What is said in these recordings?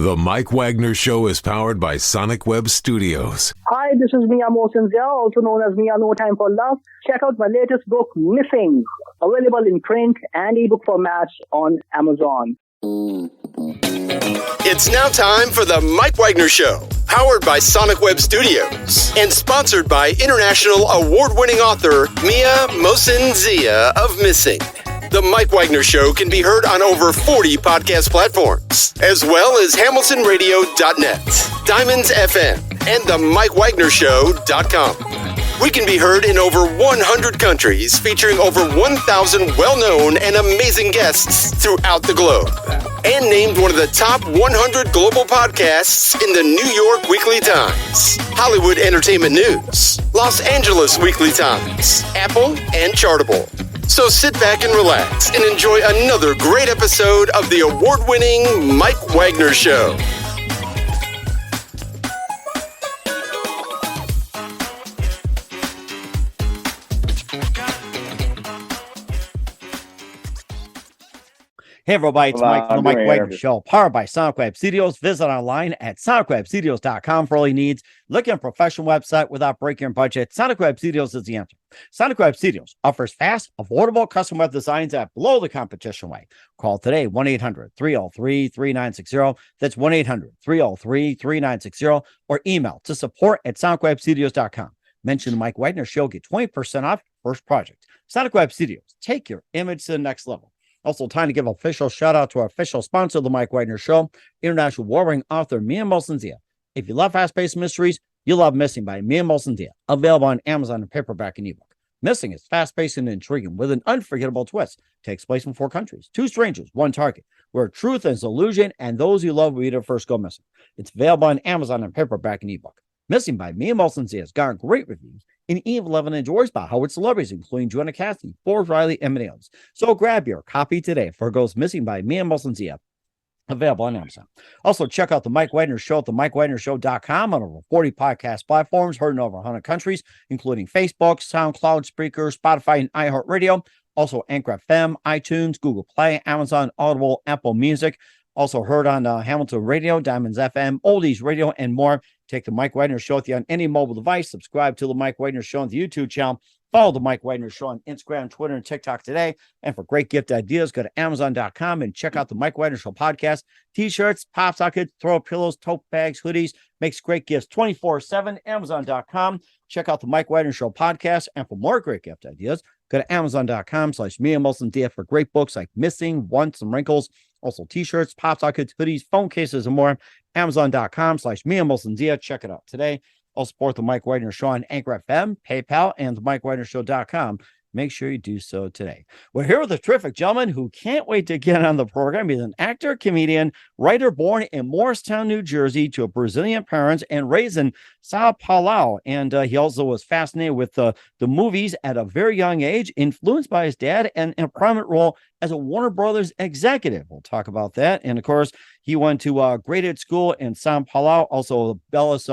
The Mike Wagner Show is powered by Sonic Web Studios. Hi, this is Mia Mosinzia, also known as Mia No Time for Love. Check out my latest book, Missing, available in print and ebook formats on Amazon. It's now time for the Mike Wagner Show, powered by Sonic Web Studios and sponsored by international award-winning author Mia Mosinzia of Missing. The Mike Wagner Show can be heard on over 40 podcast platforms, as well as hamiltonradio.net, Diamonds FM, and themikewagnershow.com. We can be heard in over 100 countries, featuring over 1,000 well-known and amazing guests throughout the globe. And named one of the top 100 global podcasts in the New York Weekly Times, Hollywood Entertainment News, Los Angeles Weekly Times, Apple, and Chartable. So sit back and relax and enjoy another great episode of the award-winning Mike Wagner Show. Hey everybody, it's Mike from the Mike Wagner Show, powered by Sonic Web Studios. Visit online at sonicwebstudios.com for all your needs. Look at a professional website without breaking your budget. Sonic Web Studios is the answer. Sonic Web Studios offers fast, affordable custom web designs at below the competition rate. Call today, 1-800-303-3960. That's 1-800-303-3960. Or email to support@sonicwebstudios.com. Mention the Mike Wagner Show, get 20% off your first project. Sonic Web Studios, take your image to the next level. Also, time to give an official shout out to our official sponsor of the Mike Wagner Show, international warring author Mia Mosinzia. If you love fast-paced mysteries, you'll love Missing by Mia Mosinzia, available on Amazon in paperback and ebook. Missing is fast-paced and intriguing with an unforgettable twist. Takes place in 4 countries, 2 strangers, 1 target, where truth is illusion and those you love will either first go missing. It's available on Amazon in paperback and ebook. Missing by Mia Mosinzia has gotten great reviews, and Eve Levin enjoys by Howard celebrities, including Joanna Cassidy, Forbes Riley, and many others. So grab your copy today for Goes Missing by Mia Mosinzia, available on Amazon. Also, check out the Mike Wagner Show at themikewagnershow.com on over 40 podcast platforms, heard in over 100 countries, including Facebook, SoundCloud, Spreaker, Spotify, and iHeartRadio. Also, Anchor FM, iTunes, Google Play, Amazon, Audible, Apple Music. Also heard on Hamilton Radio, Diamonds FM, Oldies Radio, and more. Take the Mike Wagner Show with you on any mobile device. Subscribe to the Mike Wagner Show on the YouTube channel. Follow the Mike Wagner Show on Instagram, Twitter, and TikTok today. And for great gift ideas, go to Amazon.com and check out the Mike Wagner Show podcast. T-shirts, pop sockets, throw pillows, tote bags, hoodies. Makes great gifts 24/7. Amazon.com. Check out the Mike Wagner Show podcast. And for more great gift ideas, go to Amazon.com/Mia Mosinzia for great books like Missing, Once, and Wrinkles. Also t-shirts, pop sockets, hoodies, phone cases, and more. Amazon.com/Mia Mosinzia. Check it out today. Also support the Mike Wagner Show on Anchor FM, PayPal, and themikewagnershow.com. Make sure you do so today. We're here with a terrific gentleman who can't wait to get on the program. He's an actor, comedian, writer born in Morristown, New Jersey, to Brazilian parents and raised in Sao Paulo. And he also was fascinated with the movies at a very young age, influenced by his dad, and in a prominent role as a Warner Brothers executive. We'll talk about that. And of course, he went to graded school in Sao Paulo, also Bellis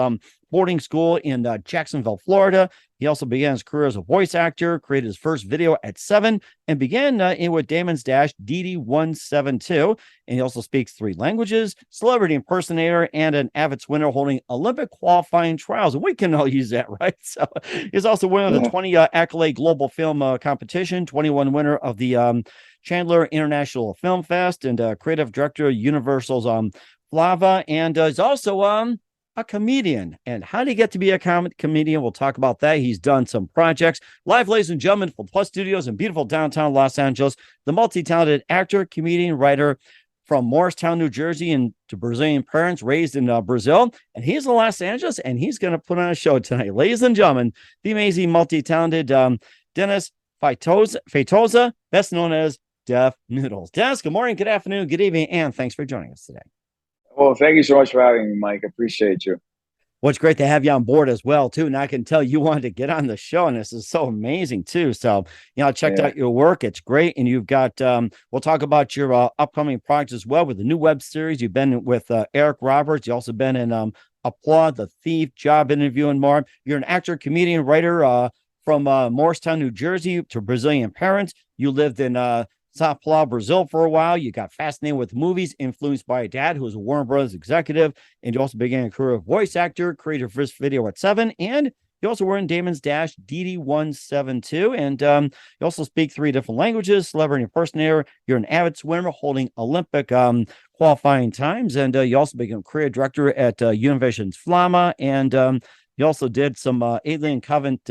boarding school in Jacksonville, Florida. He also began his career as a voice actor, created his first video at 7, and began in with Damon's Dash DD172. And he also speaks 3 languages, celebrity impersonator, and an Avid winner holding Olympic qualifying trials. And we can all use that, right? So he's also winner of the 20 accolade global film competition, 21 winner of the Chandler International Film Fest, and creative director of Universal's Flava, and is also a comedian. And how do you get to be a comedian? We'll talk about that. He's done some projects. Live, ladies and gentlemen, from Plus Studios in beautiful downtown Los Angeles, the multi-talented actor, comedian, writer from Morristown, New Jersey, and to Brazilian parents, raised in Brazil. And he's in Los Angeles, and he's going to put on a show tonight. Ladies and gentlemen, the amazing multi-talented Dennis Feitosa, best known as Def Noodles. Dennis, good morning, good afternoon, good evening, and thanks for joining us today. Well, thank you so much for having me, Mike. I appreciate you. Well, it's great to have you on board as well, too. And I can tell you wanted to get on the show, and this is so amazing, too. So, I checked out your work. It's great. And you've got, we'll talk about your upcoming projects as well with the new web series. You've been with Eric Roberts. You've also been in Applaud, The Thief, Job Interview, and more. You're an actor, comedian, writer from Morristown, New Jersey, to Brazilian parents. You lived in Sao Paulo, Brazil for a while. You got fascinated with movies, influenced by a dad who was a Warner Brothers executive. And you also began a career of voice actor, created your first video at 7. And you also were in Damon's Dash DD172. And you also speak 3 different languages, celebrity impersonator. You're an avid swimmer holding Olympic qualifying times. And you also became career director at Univision Flama. And you also did some Alien Covenant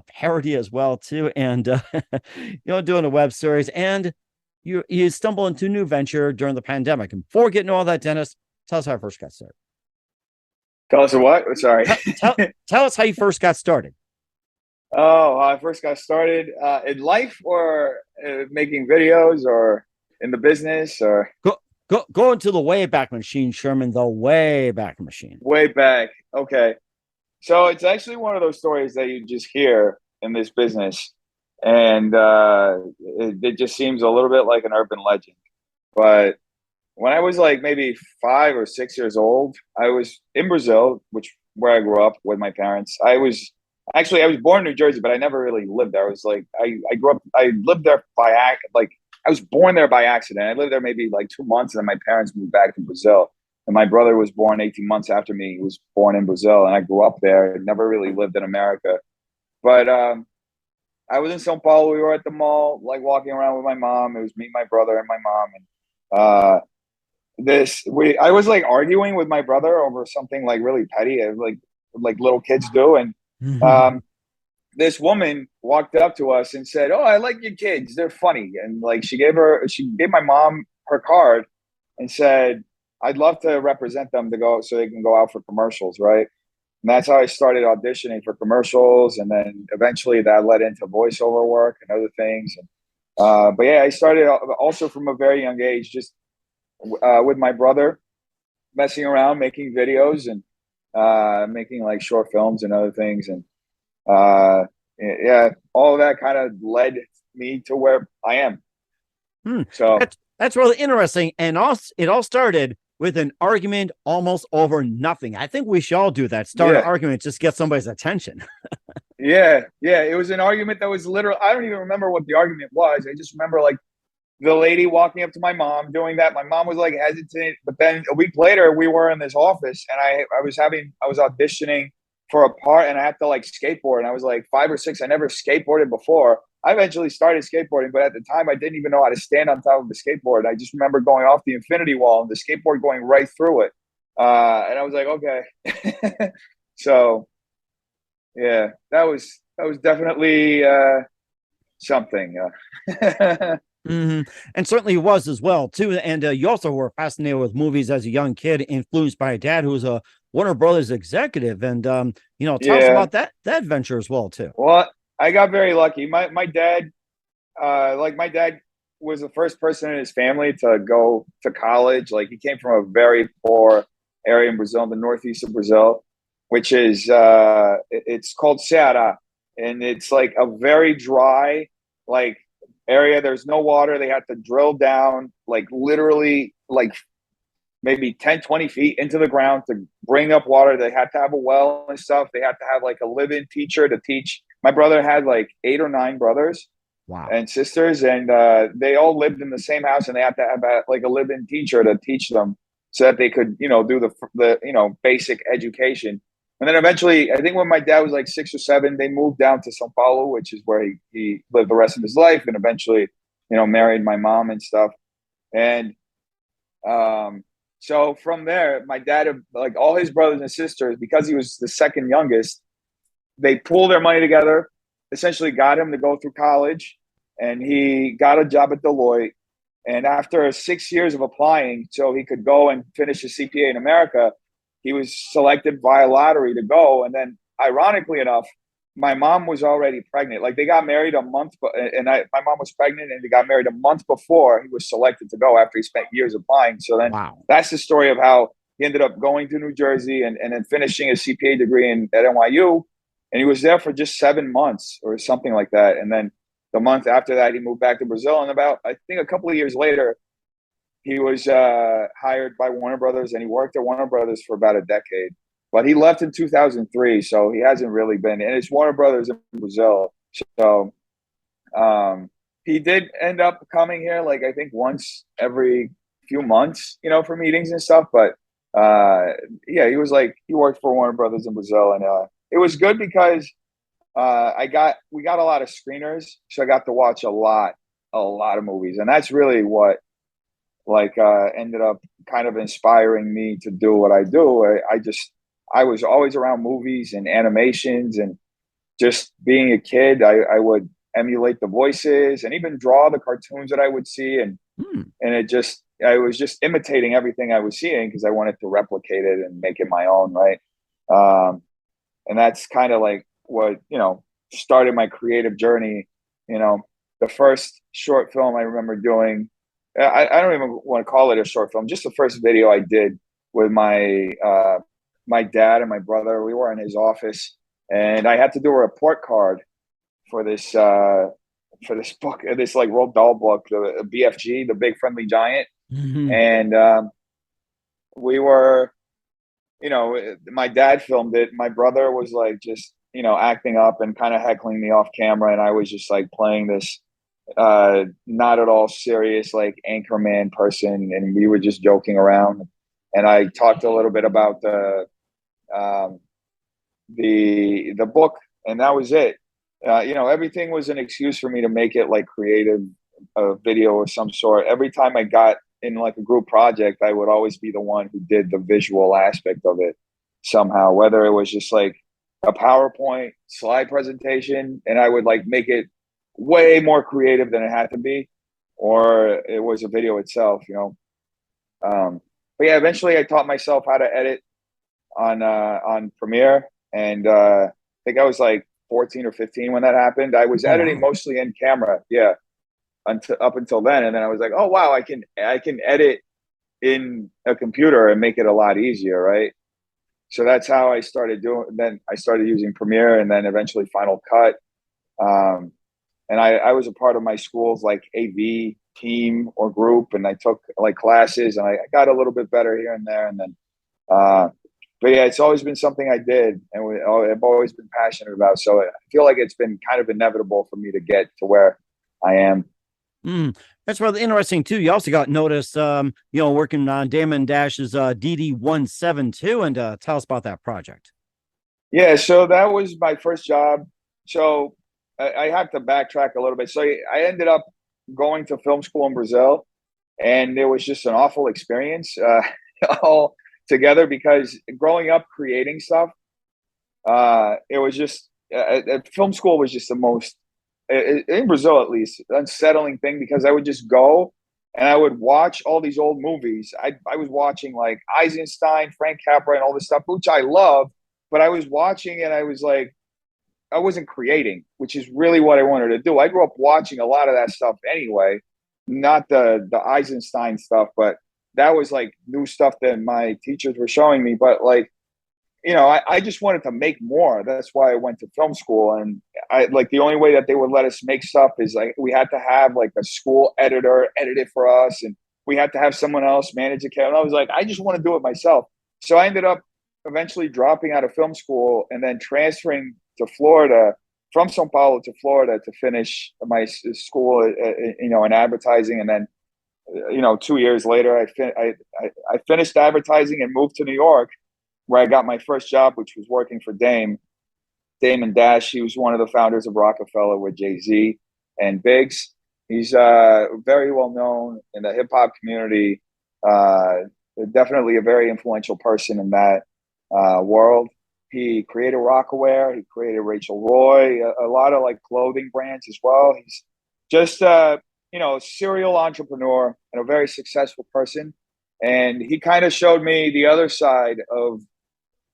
parody as well, too. And, doing a web series. And you stumble into a new venture during the pandemic. And before getting to all that, Dennis, tell us how I first got started. Tell us what? Sorry. Tell us how you first got started. Oh, how I first got started in life, or making videos, or in the business, or go into the Wayback Machine, Sherman. The Wayback Machine. Way back. Okay. So it's actually one of those stories that you just hear in this business, and it just seems a little bit like an urban legend. But when I was like maybe 5 or 6 years old, I was in Brazil, where I grew up with my parents. I was born in New Jersey, but I never really lived there. I was like, I lived there I was born there by accident. I lived there maybe like 2 months, and then my parents moved back to Brazil. And my brother was born 18 months after me. He was born in Brazil, and I grew up there. Never really lived in America. But I was in Sao Paulo. We were at the mall, like walking around with my mom. It was me, my brother, and my mom. And I was like arguing with my brother over something like really petty, like little kids do. And this woman walked up to us and said, "Oh, I like your kids. They're funny." And like she gave my mom her card and said, "I'd love to represent them so they can go out for commercials," right? And that's how I started auditioning for commercials, and then eventually that led into voiceover work and other things. But yeah, I started also from a very young age, just with my brother, messing around, making videos, and making like short films and other things. And yeah, all of that kind of led me to where I am. So that's really interesting. And it all started with an argument almost over nothing. I think we should all do that. Start an argument, just get somebody's attention. Yeah. It was an argument that was literal. I don't even remember what the argument was. I just remember like the lady walking up to my mom doing that. My mom was like hesitant, but then a week later we were in this office, and I was auditioning for a part, and I had to like skateboard. And I was like 5 or 6. I never skateboarded before. I eventually started skateboarding, but at the time I didn't even know how to stand on top of the skateboard. I just remember going off the infinity wall and the skateboard going right through it. And I was like, okay. So yeah, that was definitely something. Mm-hmm. And certainly it was as well too. And you also were fascinated with movies as a young kid, influenced by a dad who was a Warner Brothers executive. And tell us about that venture as well too. Well, I got very lucky. My dad, my dad was the first person in his family to go to college. Like he came from a very poor area in Brazil, in the northeast of Brazil, which is it's called Ceará, and it's like a very dry like area. There's no water. They had to drill down like literally like maybe 10, 20 feet into the ground to bring up water. They had to have a well and stuff. They had to have like a live-in teacher to teach. My brother had like 8 or 9 brothers and sisters, and they all lived in the same house, and they had to have like a live-in teacher to teach them so that they could, do the basic education. And then eventually, I think when my dad was like 6 or 7, they moved down to Sao Paulo, which is where he lived the rest of his life, and eventually, married my mom and stuff. And so from there, my dad, like all his brothers and sisters, because he was the second youngest, they pooled their money together, essentially got him to go through college, and he got a job at Deloitte. And after 6 years of applying so he could go and finish his CPA in America, he was selected via lottery to go. And then ironically enough, my mom was already pregnant. Like they got married a month, and my mom was pregnant, and they got married a month before he was selected to go after he spent years applying. So then that's the story of how he ended up going to New Jersey and then finishing his CPA degree at NYU. And he was there for just 7 months or something like that. And then the month after that, he moved back to Brazil. And I think a couple of years later, he was hired by Warner Brothers, and he worked at Warner Brothers for about a decade. But he left in 2003, so he hasn't really been. And it's Warner Brothers in Brazil. So he did end up coming here, like I think once every few months, for meetings and stuff. But yeah, he worked for Warner Brothers in Brazil, and it was good because we got a lot of screeners, so I got to watch a lot of movies, and that's really what ended up kind of inspiring me to do what I do. I was always around movies and animations, and just being a kid, I would emulate the voices and even draw the cartoons that I would see, and I was just imitating everything I was seeing because I wanted to replicate it and make it my own, right? And that's kind of like what started my creative journey. The first short film I remember doing, I don't even want to call it a short film, just the first video I did with my my dad and my brother. We were in his office, and I had to do a report card for this book, this like Roald Dahl book, the BFG, the Big Friendly Giant. Mm-hmm. And we were, my dad filmed it. My brother was like just acting up and kind of heckling me off camera, and I was just like playing this not at all serious like anchorman person, and we were just joking around. And I talked a little bit about the book, and that was it. Everything was an excuse for me to make it like creative video or some sort. Every time I got in like a group project, I would always be the one who did the visual aspect of it somehow, whether it was just like a PowerPoint slide presentation and I would like make it way more creative than it had to be, or it was a video itself, but yeah, eventually I taught myself how to edit on Premiere, and I think I was like 14 or 15 when that happened. I was editing mostly in camera, up until then, and then I was like, oh wow, I can edit in a computer and make it a lot easier, right? So that's how I started doing. Then I started using Premiere, and then eventually Final Cut. And I was a part of my school's like AV team or group, and I took like classes, and I got a little bit better here and there, and then. But yeah, it's always been something I did, and I've always been passionate about. So I feel like it's been kind of inevitable for me to get to where I am. That's rather interesting too. You also got noticed, working on Damon Dash's DD172, and tell us about that project. Yeah, so that was my first job. So I have to backtrack a little bit. So I ended up going to film school in Brazil, and it was just an awful experience all together, because growing up creating stuff, it was just film school was just the most, in Brazil at least, unsettling thing, because I would just go and I would watch all these old movies. I was watching like Eisenstein, Frank Capra, and all this stuff, which I love, but I was watching and I was like, I wasn't creating, which is really what I wanted to do. I grew up watching a lot of that stuff anyway, not the Eisenstein stuff, but that was like new stuff that my teachers were showing me. But like, I just wanted to make more. That's why I went to film school. And I like, the only way that they would let us make stuff is like, we had to have like a school editor edit it for us, and we had to have someone else manage the camera. And I was like, I just want to do it myself. So I ended up eventually dropping out of film school and then transferring to Florida, from Sao Paulo to Florida, to finish my school, in advertising. And then, 2 years later, I finished advertising and moved to New York, where I got my first job, which was working for Damon Dash. He was one of the founders of Rockefeller with Jay-Z and Biggs. He's very well known in the hip hop community. Definitely a very influential person in that world. He created Rockaware. He created Rachel Roy, a lot of like clothing brands as well. He's just a serial entrepreneur and a very successful person. And he kind of showed me the other side of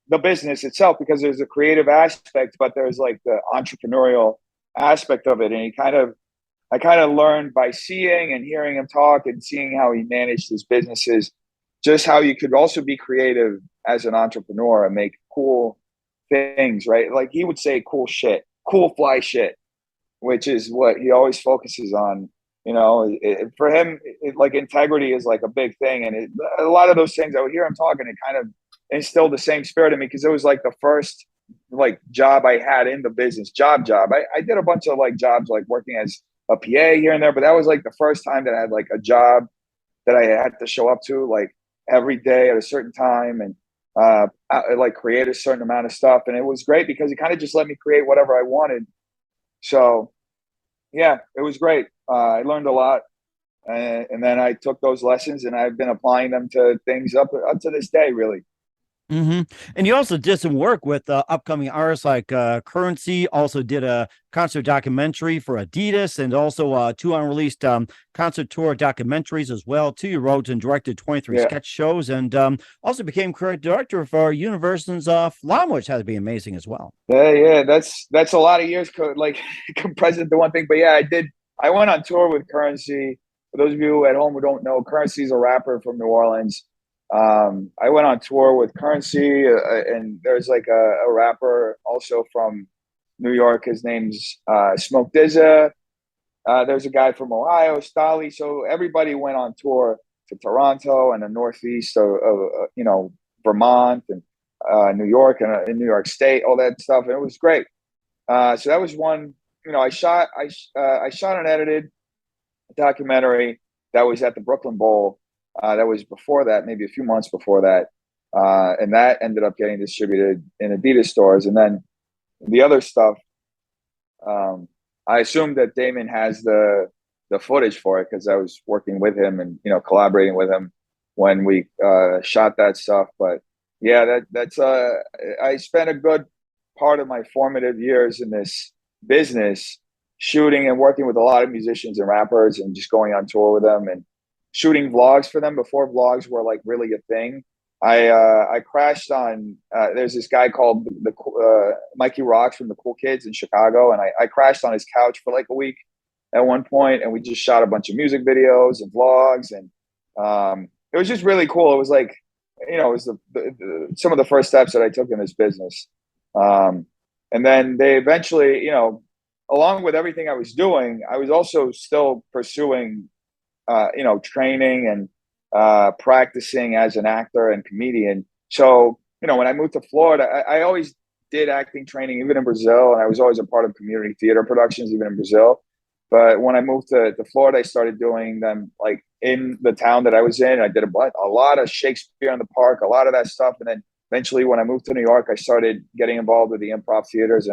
the business itself, because there's a creative aspect, but there's like the entrepreneurial aspect of it. And I kind of learned by seeing and hearing him talk and seeing how he managed his businesses, just how you could also be creative as an entrepreneur and make cool things, right? Like he would say cool shit, cool fly shit, which is what he always focuses on. For him, like integrity is like a big thing. And a lot of those things, I would hear him talking, it kind of instilled the same spirit in me, because it was like the first like job I had in the business, job. I did a bunch of like jobs, like working as a PA here and there, but that was like the first time that I had like a job that I had to show up to like every day at a certain time, and I, like create a certain amount of stuff. And it was great because it kind of just let me create whatever I wanted. So yeah, it was great. I learned a lot. And then I took those lessons and I've been applying them to things up to this day, really. Mm-hmm. And you also did some work with upcoming artists like Currency, also did a concert documentary for Adidas, and also 2 unreleased concert tour documentaries as well, too. You wrote and directed 23 sketch shows, and also became creative director for Univision's Flama, which had to be amazing as well. Yeah, that's a lot of years like compressed into one thing. But yeah, I went on tour with Currency. For those of you at home who don't know, Currency is a rapper from New Orleans. I went on tour with Currency, and there's like a rapper also from New York. His name's Smoke Dizza. There's a guy from Ohio, Stolly. So everybody went on tour to Toronto and the Northeast of Vermont and New York and in New York State, all that stuff. And it was great. So that was one. I shot and edited a documentary that was at the Brooklyn Bowl. That was before that, maybe a few months before that. And that ended up getting distributed in Adidas stores. And then the other stuff, I assume that Damon has the footage for it because I was working with him and, collaborating with him when we shot that stuff. But yeah, that's I spent a good part of my formative years in this business shooting and working with a lot of musicians and rappers and just going on tour with them and shooting vlogs for them before vlogs were like really a thing. I crashed on, there's this guy called Mikey Rocks from the Cool Kids in Chicago. And I crashed on his couch for like a week at one point, and we just shot a bunch of music videos and vlogs. And it was just really cool. It was like, it was some of the first steps that I took in this business. And then they eventually, along with everything I was doing, I was also still pursuing training and practicing as an actor and comedian. So, when I moved to Florida, I always did acting training, even in Brazil. And I was always a part of community theater productions, even in Brazil. But when I moved to Florida, I started doing them like in the town that I was in. I did a lot of Shakespeare in the Park, a lot of that stuff. And then eventually when I moved to New York, I started getting involved with the improv theaters.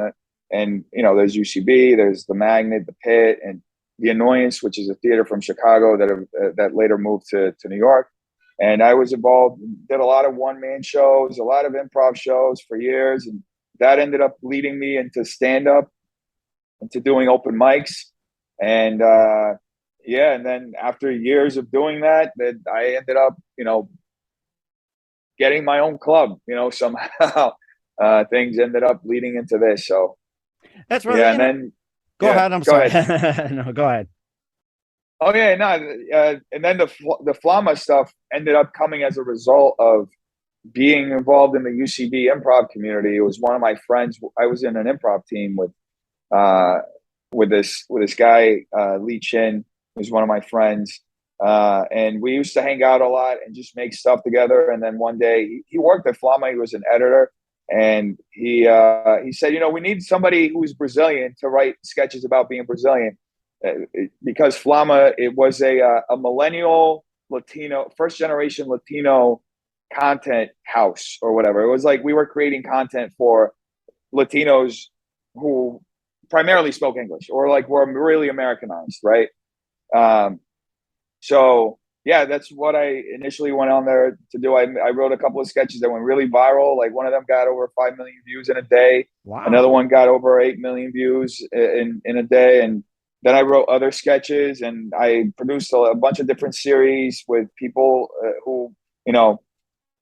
And there's UCB, there's the Magnet, the Pit, and the Annoyance, which is a theater from Chicago that later moved to New York. And I was involved, did a lot of one-man shows, a lot of improv shows for years. And that ended up leading me into stand-up, into doing open mics. And and then after years of doing that, I ended up, getting my own club, somehow things ended up leading into this. So that's really, and then Go ahead. I'm sorry. Ahead. No, go ahead. Oh yeah, no. And then the Flama stuff ended up coming as a result of being involved in the UCB improv community. It was one of my friends. I was in an improv team with this guy Lee Chin, who's one of my friends, and we used to hang out a lot and just make stuff together. And then one day he worked at Flama. He was an editor. And he said, we need somebody who's Brazilian to write sketches about being Brazilian, because Flama, it was a millennial Latino, first generation Latino content house or whatever. It was like we were creating content for Latinos who primarily spoke English or like were really Americanized, right? So yeah, that's what I initially went on there to do. I wrote a couple of sketches that went really viral. Like one of them got over 5 million views in a day. Wow. Another one got over 8 million views in a day. And then I wrote other sketches and I produced a bunch of different series with people who,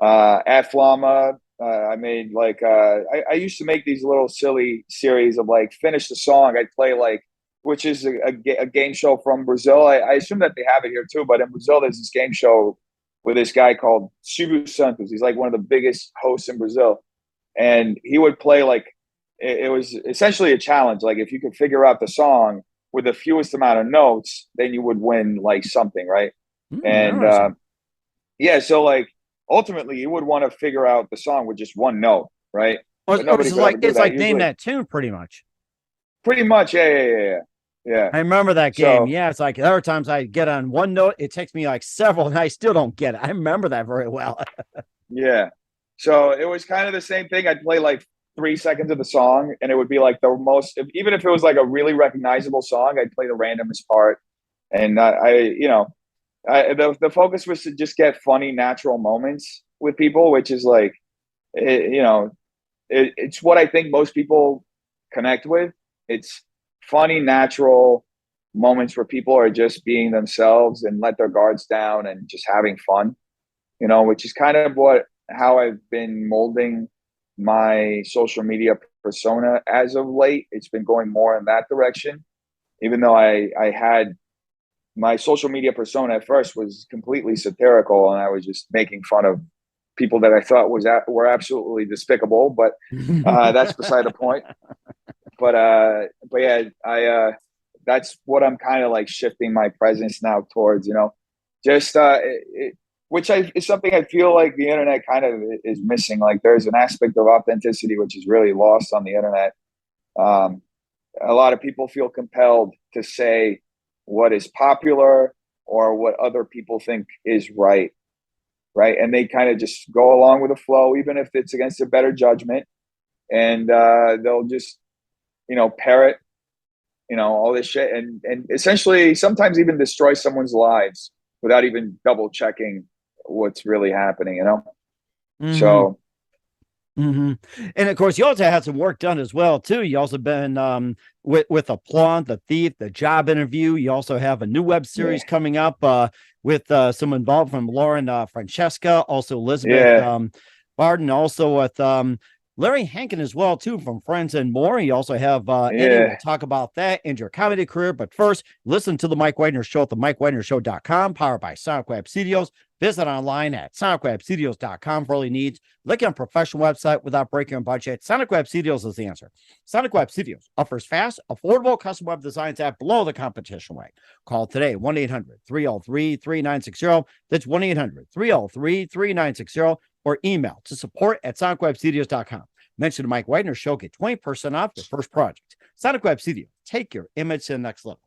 at Flama. I made like, I used to make these little silly series of like finish the song. I'd play like, which is a game show from Brazil. I assume that they have it here too, but in Brazil, there's this game show with this guy called Silvio Santos. He's like one of the biggest hosts in Brazil. And he would play like, it was essentially a challenge. Like if you could figure out the song with the fewest amount of notes, then you would win like something, right? And so like ultimately you would want to figure out the song with just one note, right? It's like name that tune pretty much. Pretty much, yeah. Yeah. I remember that game. So, Yeah, it's like there are times I get on one note, it takes me like several, and I still don't get it. I remember that very well. yeah. So it was kind of the same thing. I'd play like 3 seconds of the song, and it would be like the most, even if it was like a really recognizable song, I'd play the randomest part. And the focus was to just get funny, natural moments with people, which is like, it's what I think most people connect with. It's funny, natural moments where people are just being themselves and let their guards down and just having fun, which is kind of how I've been molding my social media persona as of late. It's been going more in that direction, even though I had my social media persona at first was completely satirical, and I was just making fun of people that I thought were absolutely despicable, but that's beside the point. But yeah, that's what I'm kind of like shifting my presence now towards, just which is something I feel like the internet kind of is missing. Like there's an aspect of authenticity which is really lost on the internet. A lot of people feel compelled to say what is popular or what other people think is right. And they kind of just go along with the flow, even if it's against their better judgment. And they'll just, parrot, all this shit and essentially sometimes even destroy someone's lives without even double checking what's really happening, Mm-hmm. So. Mm-hmm. And of course, you also had some work done as well, too. You also been with Applaud, The Thief, The Job Interview. You also have a new web series coming up with some involved from Lauren Francesca, also Elizabeth Barden, also with Larry Hankin as well, too, from Friends and More. You also have Eddie. We'll talk about that and your comedy career. But first, listen to The Mike Wagner Show at themikewagnershow.com, powered by Sonic Web Studios. Visit online at sonicwebstudios.com for all your needs. Look at a professional website without breaking your budget. Sonic Web Studios is the answer. Sonic Web Studios offers fast, affordable custom web designs at below the competition rate. Call today, 1-800-303-3960. That's 1-800-303-3960. Or email to support@sonicwebstudios.com. Mention the Mike Wagner Show. Get 20% off your first project. Sonic Web Studios. Take your image to the next level.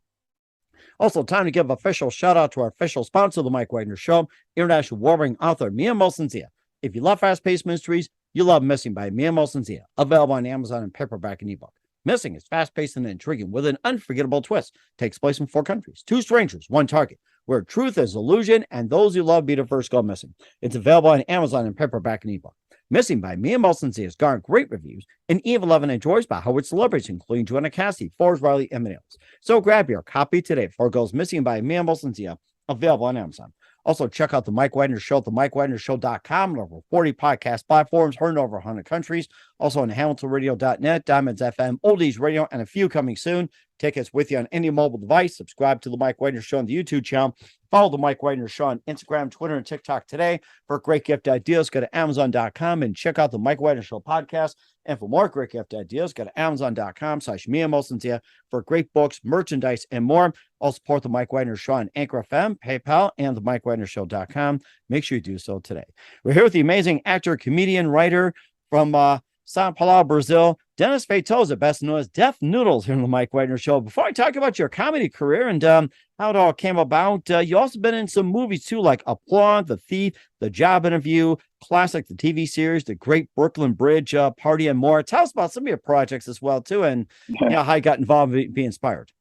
Also, time to give official shout out to our official sponsor, The Mike Wagner Show, international warring author Mia Molson-Zia. If you love fast-paced mysteries, you love Missing by Mia Molson-Zia, available on Amazon in paperback and ebook. Missing is fast-paced and intriguing with an unforgettable twist. Takes place in 4 countries, 2 strangers, 1 target, where truth is illusion and those you love be the first go missing. It's available on Amazon in paperback and ebook. Missing by Mia Molson-Zia has garnered great reviews and even loved and enjoyed by Howard celebrities, including Joanna Cassidy, Forrest Riley, and many others. So grab your copy today before it goes missing by Mia Molson-Zia, available on Amazon. Also, check out The Mike Wagner Show at themikewagnershow.com and over 40 podcast platforms, heard in over 100 countries. Also on hamiltonradio.net, Diamonds FM, Oldies Radio, and a few coming soon. Take us with you on any mobile device. Subscribe to The Mike Wagner Show on the YouTube channel. Follow The Mike Wagner Show on Instagram, Twitter, and TikTok today. For great gift ideas, go to Amazon.com and check out The Mike Wagner Show podcast. And for more great gift ideas, go to Amazon.com/Mia Molson-Zia for great books, merchandise, and more. I'll support The Mike Wagner Show on Anchor FM, PayPal, and themikewagnershow.com. Make sure you do so today. We're here with the amazing actor, comedian, writer from Sao Paulo, Brazil, Dennis Feitosa, best known as Def Noodles, here on The Mike Wagner Show. Before I talk about your comedy career and how it all came about, you also been in some movies too, like Applaud, The Thief, The Job Interview, Classic, the TV series, The Great Brooklyn Bridge Party, and more. Tell us about some of your projects as well too, and how you got involved and be inspired.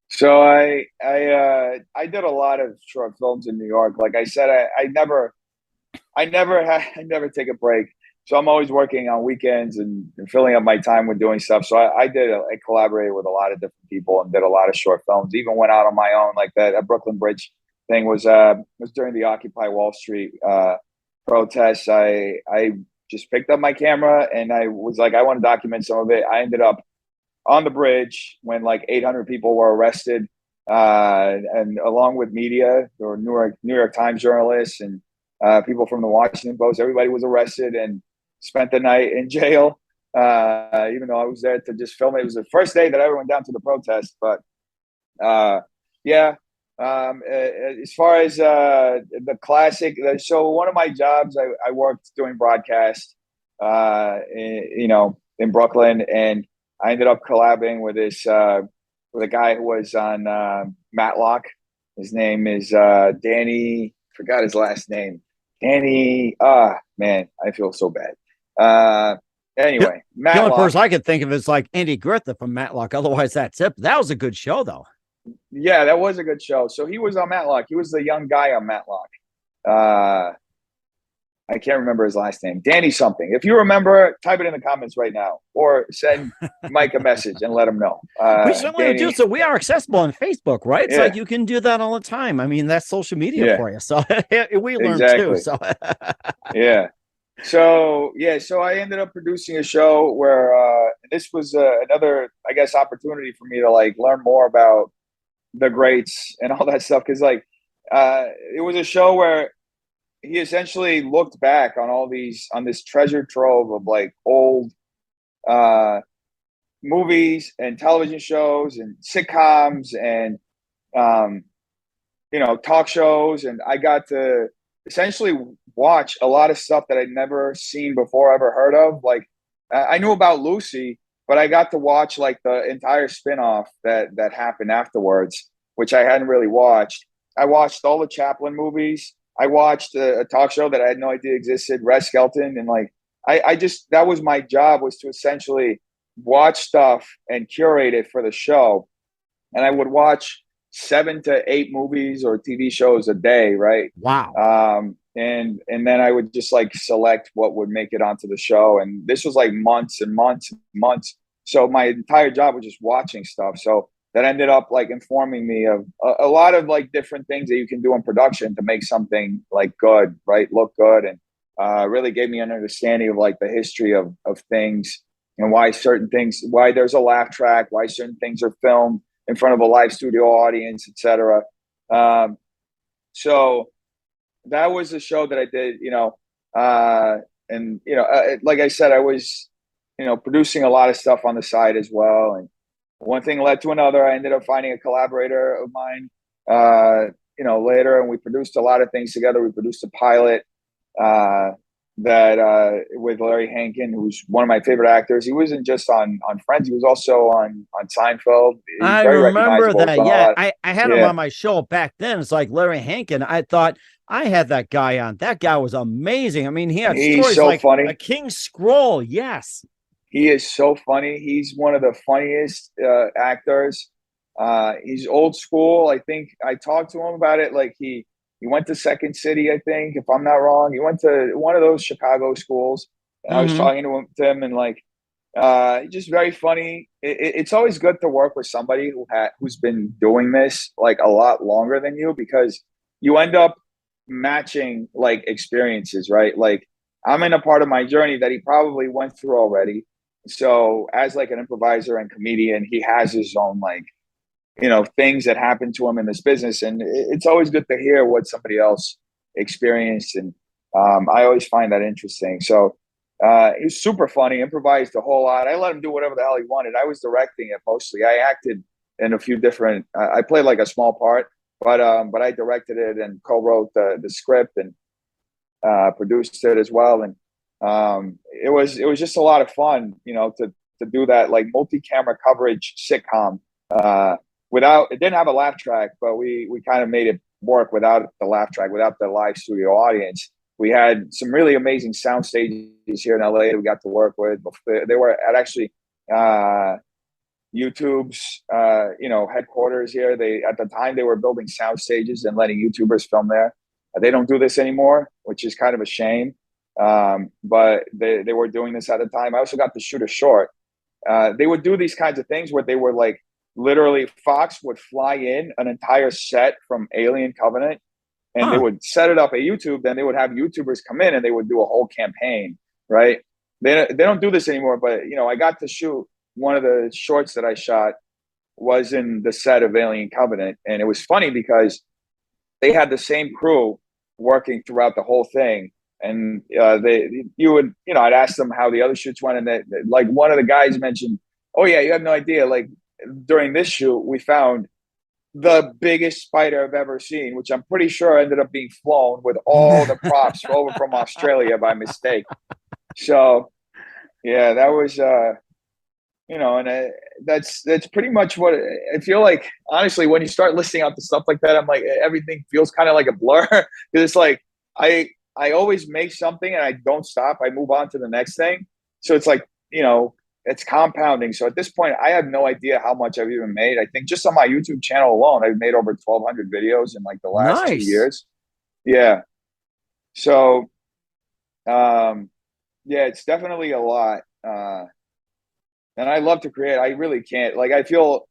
So I did a lot of short films in New York. Like I said, I never take a break. So I'm always working on weekends and filling up my time with doing stuff. So I collaborated with a lot of different people and did a lot of short films. Even went out on my own, like that Brooklyn Bridge thing was during the Occupy Wall Street protests. I just picked up my camera and I was like, I want to document some of it. I ended up on the bridge when like 800 people were arrested, and along with media, there were New York Times journalists and people from the Washington Post. Everybody was arrested and spent the night in jail, even though I was there to just film it. It was the first day that I ever went down to the protest. But as far as the classic, so one of my jobs, I worked doing broadcast, in Brooklyn, and I ended up collabing with this with a guy who was on Matlock. His name is Danny. Forgot his last name. Danny. Man, I feel so bad. Anyway, the only Matlock. person I could think of is like Andy Griffith from Matlock. Otherwise, that's it. That was a good show, though. Yeah, that was a good show. So he was on Matlock. He was the young guy on Matlock. I can't remember his last name. Danny something. If you remember, type it in the comments right now, or send Mike a message and let him know. We certainly do. So we are accessible on Facebook, right? It's like you can do that all the time. I mean, that's social media for you. So we learn too. So yeah. So I ended up producing a show where this was another, I guess, opportunity for me to like learn more about the greats and all that stuff. Cause like it was a show where he essentially looked back on this treasure trove of like old movies and television shows and sitcoms and talk shows, and I got to essentially watch a lot of stuff that I'd never seen before, ever heard of. Like I knew about Lucy, but I got to watch like the entire spinoff that happened afterwards, which I hadn't really watched. I watched all the Chaplin movies. I watched a talk show that I had no idea existed, Red Skelton. And like, I just, that was my job, was to essentially watch stuff and curate it for the show. And I would watch 7 to 8 movies or TV shows a day. Right. Wow. And then I would just like select what would make it onto the show. And this was like months and months and months. So my entire job was just watching stuff. So that ended up like informing me of a lot of like different things that you can do in production to make something like good, right? Look good. And really gave me an understanding of like the history of things and why certain things, why there's a laugh track, why certain things are filmed in front of a live studio audience, etc. So that was the show that I did, like I said, I was, producing a lot of stuff on the side as well. And one thing led to another. I ended up finding a collaborator of mine, later, and we produced a lot of things together. We produced a pilot with Larry Hankin, who's one of my favorite actors. He wasn't just on Friends; he was also on Seinfeld. I remember that. Yeah, I had him on my show back then. It's like Larry Hankin. I thought I had that guy on. That guy was amazing. I mean, he's stories so like funny. A King's Scroll. Yes. He is so funny. He's one of the funniest actors. He's old school. I think I talked to him about it. Like he went to Second City, I think, if I'm not wrong. He went to one of those Chicago schools. And I was talking to him and like, just very funny. It's always good to work with somebody who's been doing this like a lot longer than you, because you end up matching like experiences, right? Like I'm in a part of my journey that he probably went through already. So as like an improviser and comedian, he has his own like, things that happen to him in this business. And it's always good to hear what somebody else experienced. And I always find that interesting. So he was super funny, improvised a whole lot. I let him do whatever the hell he wanted. I was directing it mostly. I acted in a few different, I played like a small part, but I directed it and co-wrote the script and produced it as well. And it was just a lot of fun, to do that like multi-camera coverage sitcom. It didn't have a laugh track, but we kind of made it work without the laugh track, without the live studio audience. We had some really amazing sound stages here in LA that we got to work with. They were at actually YouTube's headquarters here. At the time they were building sound stages and letting YouTubers film there. They don't do this anymore, which is kind of a shame. But they were doing this at the time. I also got to shoot a short. They would do these kinds of things where they were like, literally Fox would fly in an entire set from Alien Covenant and they would set it up at YouTube. Then they would have YouTubers come in and they would do a whole campaign, right? They don't do this anymore, but I got to shoot one of the shorts that I shot was in the set of Alien Covenant. And it was funny because they had the same crew working throughout the whole thing. And I'd ask them how the other shoots went. And like one of the guys mentioned, oh yeah, you have no idea. Like during this shoot, we found the biggest spider I've ever seen, which I'm pretty sure ended up being flown with all the props over from Australia by mistake. So yeah, that was, that's pretty much what I feel like. Honestly, when you start listing out the stuff like that, I'm like, everything feels kind of like a blur because it's like I always make something and I don't stop. I move on to the next thing. So it's like, it's compounding. So at this point, I have no idea how much I've even made. I think just on my YouTube channel alone, I've made over 1,200 videos in like the last 2 years. Yeah. So, yeah, it's definitely a lot. And I love to create. I really can't. Like, I feel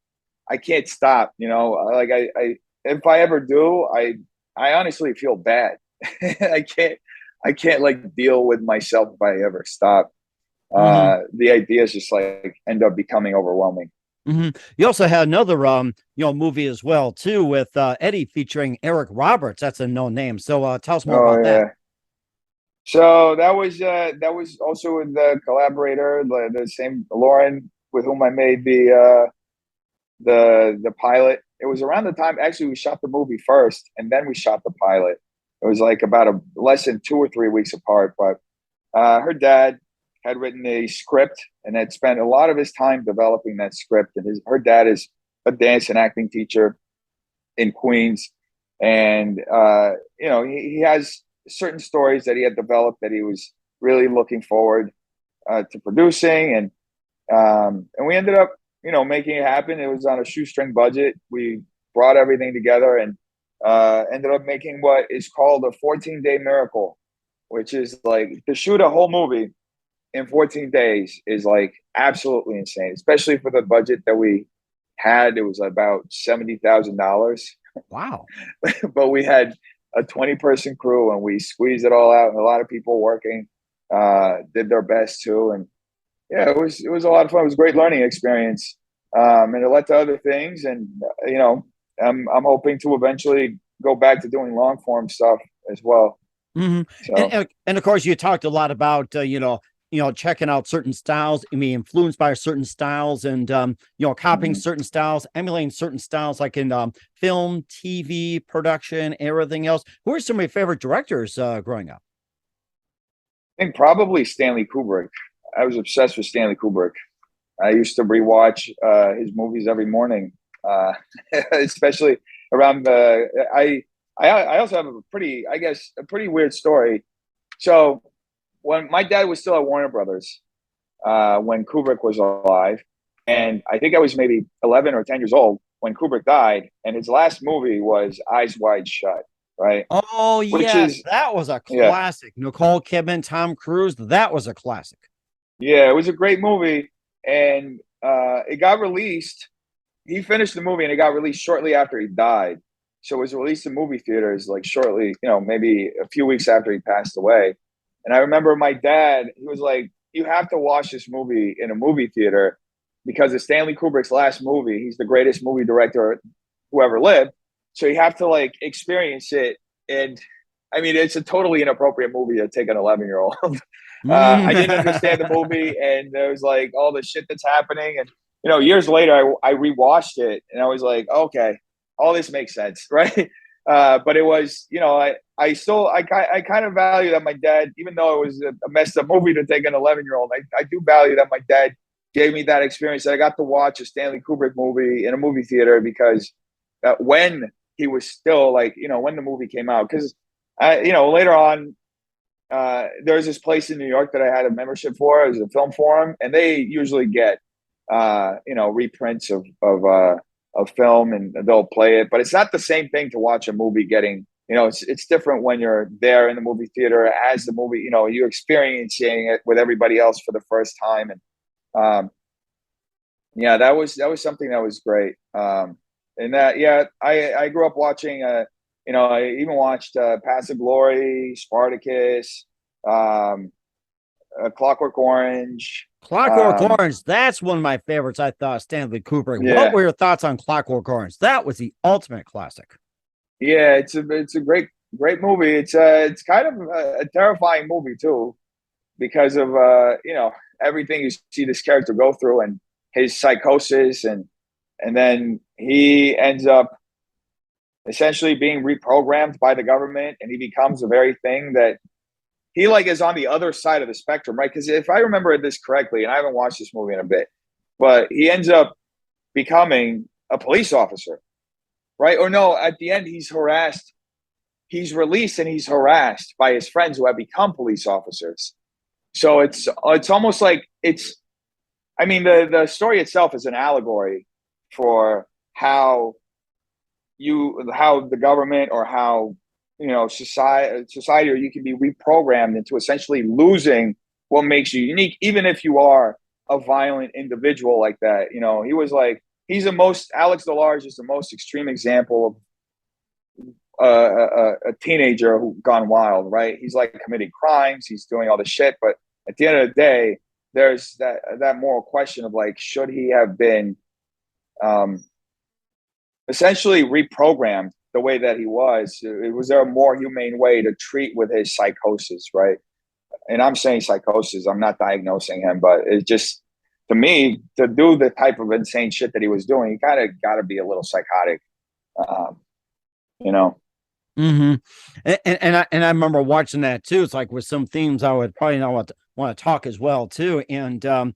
I can't stop. Like I if I ever do, I honestly feel bad. I can't like deal with myself if I ever stop. The ideas just like end up becoming overwhelming. You also had another movie as well too with Eddie featuring Eric Roberts. That's a known name. So tell us more about that. So that was also with the collaborator, the same Lauren, with whom I made the pilot. It was around the time actually we shot the movie first, and then we shot the pilot. It was like about less than 2 or 3 weeks apart. But her dad had written a script and had spent a lot of his time developing that script. And her dad is a dance and acting teacher in Queens, and he has certain stories that he had developed that he was really looking forward to producing, and we ended up making it happen. It was on a shoestring budget. We brought everything together and ended up making what is called a 14-day miracle, which is like to shoot a whole movie in 14 days is like absolutely insane, especially for the budget that we had. It was about $70,000. Wow. But we had a 20-person crew and we squeezed it all out, and a lot of people working did their best too. And yeah, it was a lot of fun. It was a great learning experience. And it led to other things. And, I'm hoping to eventually go back to doing long form stuff as well. So. And of course you talked a lot about, checking out certain styles, influenced by certain styles and, copying certain styles, emulating certain styles, like in film, TV, production, everything else. Who are some of your favorite directors growing up? I think probably Stanley Kubrick. I was obsessed with Stanley Kubrick. I used to rewatch his movies every morning, especially around I also have a pretty weird story. So when my dad was still at Warner Brothers, when Kubrick was alive, and I think I was maybe 11 or 10 years old when Kubrick died, and his last movie was Eyes Wide Shut, right? Oh, yes, that was a classic. Yeah. Nicole Kidman, Tom Cruise, that was a classic. Yeah, it was a great movie, and it got released. He finished the movie, and it got released shortly after he died. So it was released in movie theaters like shortly, maybe a few weeks after he passed away. And I remember my dad, he was like, you have to watch this movie in a movie theater because it's Stanley Kubrick's last movie. He's the greatest movie director who ever lived. So you have to like experience it. And I mean, it's a totally inappropriate movie to take an 11-year-old. I didn't understand the movie, and there was like all the shit that's happening. And, years later, I rewatched it and I was like, okay, all this makes sense. Right. But it was, I kind of value that my dad, even though it was a messed up movie to take an 11-year-old, I do value that my dad gave me that experience, that I got to watch a Stanley Kubrick movie in a movie theater, because when he was still like, when the movie came out, because, later on, there's this place in New York that I had a membership for. It was a film forum, and they usually get, reprints of film, and they'll play it, but it's not the same thing to watch a movie getting, it's different when you're there in the movie theater as the movie, you're experiencing it with everybody else for the first time. And that was something that was great. And that, I grew up watching, I even watched Paths of Glory, Spartacus, Clockwork Orange. Clockwork Orange, that's one of my favorites. I thought Stanley Kubrick. Yeah. What were your thoughts on Clockwork Orange? That was the ultimate classic. Yeah, it's a great movie. It's kind of a terrifying movie too, because of everything you see this character go through and his psychosis, and then he ends up essentially being reprogrammed by the government, and he becomes the very thing that he like is on the other side of the spectrum, right? Because if I remember this correctly, and I haven't watched this movie in a bit, but he ends up becoming a police officer, right? Or no, at the end he's harassed. He's released and he's harassed by his friends who have become police officers. So it's almost like the story itself is an allegory for how the government or how society, or you can be reprogrammed into essentially losing what makes you unique, even if you are a violent individual like that. Alex DeLarge is the most extreme example of a teenager who gone wild, right? He's like committing crimes, he's doing all this shit, but at the end of the day, there's that moral question of like, should he have been essentially reprogrammed the way that he was? Was there a more humane way to treat with his psychosis, right? And I'm saying psychosis, I'm not diagnosing him, but it's just, to me, to do the type of insane shit that he was doing, you kind of got to be a little psychotic, Mm-hmm. And I remember watching that too. It's like with some themes I would probably not want to talk as well too. And of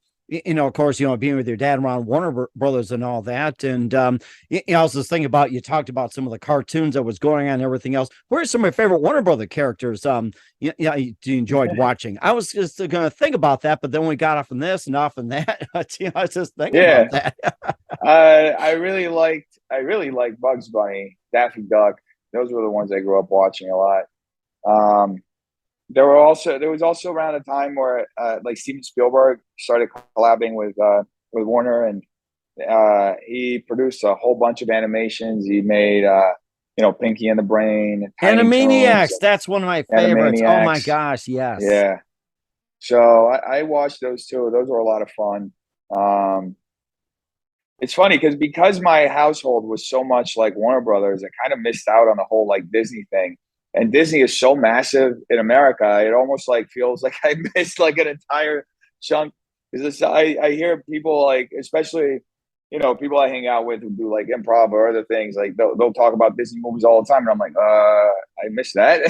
course, being with your dad around Warner Brothers and all that. And I was just thinking about, you talked about some of the cartoons that was going on and everything else. What are some of your favorite Warner Brother characters you enjoyed watching? I was just going to think about that, but then we got off on this and off on that. I was just thinking about that. I really liked Bugs Bunny, Daffy Duck. Those were the ones I grew up watching a lot. There was also around a time where like Steven Spielberg started collabing with Warner, and he produced a whole bunch of animations. He made Pinky and the Brain, Animaniacs. That's one of my favorites. Oh my gosh, yes. Yeah. So I watched those too. Those were a lot of fun. It's funny because my household was so much like Warner Brothers, I kind of missed out on the whole like Disney thing. And Disney is so massive in America, it almost like feels like I missed like an entire chunk. Because I hear people like, especially people I hang out with who do like improv or other things, like they'll talk about Disney movies all the time, and I'm like, I missed that